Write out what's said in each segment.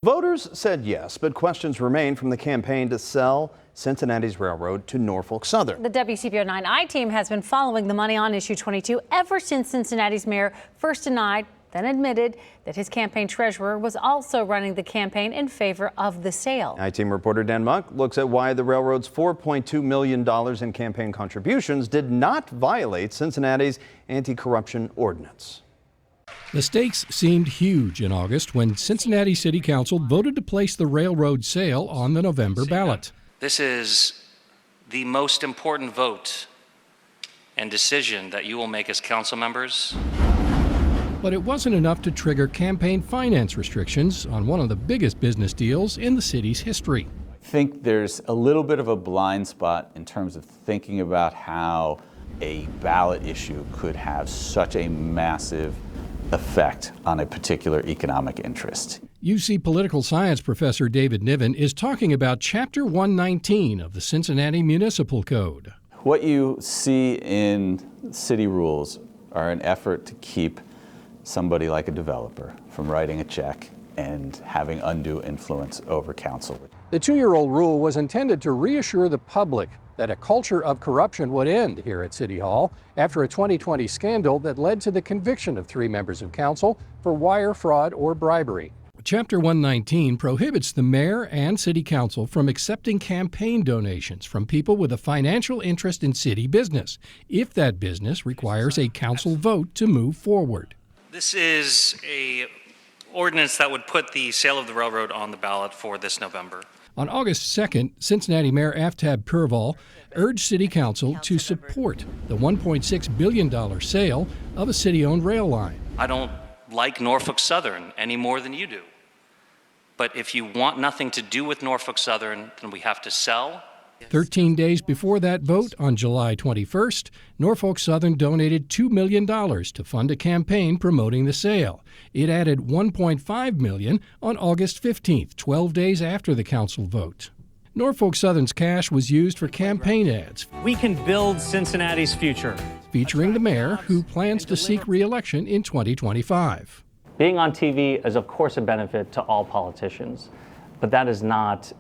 Voters said yes, but questions remain from the campaign to sell Cincinnati's railroad to Norfolk Southern. The WCPO9 I-team has been following the money on issue 22 ever since Cincinnati's mayor first denied, then admitted that his campaign treasurer was also running the campaign in favor of the sale. I-team reporter Dan Monk looks at why the railroad's $4.2 million in campaign contributions did not violate Cincinnati's anti-corruption ordinance. The stakes seemed huge in August when Cincinnati City Council voted to place the railroad sale on the November ballot. This is the most important vote and decision that you will make as council members. But it wasn't enough to trigger campaign finance restrictions on one of the biggest business deals in the city's history. I think there's a little bit of a blind spot in terms of thinking about how a ballot issue could have such a massive effect on a particular economic interest. UC political science professor David Niven is talking about Chapter 119 of the Cincinnati Municipal Code. What you see in city rules are an effort to keep somebody like a developer from writing a check and having undue influence over council. The two-year-old rule was intended to reassure the public that a culture of corruption would end here at City Hall after a 2020 scandal that led to the conviction of 3 members of council for wire fraud or bribery. Chapter 119 prohibits the mayor and city council from accepting campaign donations from people with a financial interest in city business, if that business requires a council vote to move forward. This is an ordinance that would put the sale of the railroad on the ballot for this November. On August 2nd, Cincinnati Mayor Aftab Purval urged City Council to support the $1.6 billion sale of a city-owned rail line. I don't like Norfolk Southern any more than you do. But if you want nothing to do with Norfolk Southern, then we have to sell. 13 days before that vote, on July 21st, Norfolk Southern donated $2 million to fund a campaign promoting the sale. It added $1.5 million on August 15th, 12 days after the council vote. Norfolk Southern's cash was used for campaign ads. We can build Cincinnati's future. Featuring the mayor, who plans to seek re-election in 2025. Being on TV is, of course, a benefit to all politicians, but that is not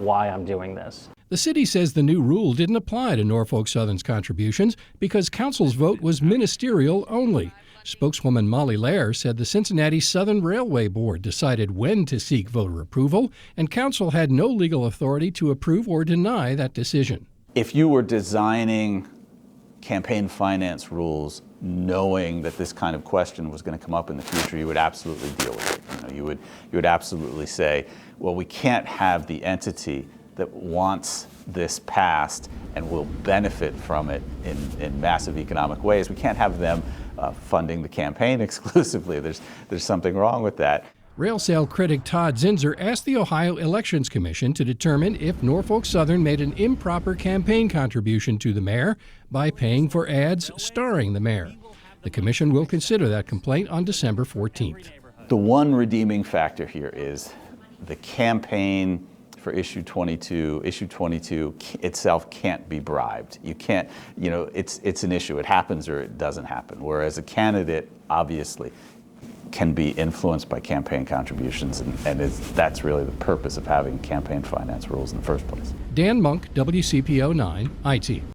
why I'm doing this. The city says the new rule didn't apply to Norfolk Southern's contributions because council's vote was ministerial only. Spokeswoman Molly Lair said the Cincinnati Southern Railway Board decided when to seek voter approval, and council had no legal authority to approve or deny that decision. If you were designing campaign finance rules knowing that this kind of question was going to come up in the future, you would absolutely deal with it. You would absolutely say, well, we can't have the entity that wants this passed and will benefit from it in massive economic ways. We can't have them funding the campaign exclusively. There's something wrong with that. Rail sale critic Todd Zinser asked the Ohio Elections Commission to determine if Norfolk Southern made an improper campaign contribution to the mayor by paying for ads starring the mayor. The commission will consider that complaint on December 14th. The one redeeming factor here is the campaign for issue 22. Issue 22 itself can't be bribed. You can't, it's an issue. It happens or it doesn't happen. Whereas a candidate, obviously, can be influenced by campaign contributions, and that's really the purpose of having campaign finance rules in the first place. Dan Monk, WCPO 9, IT.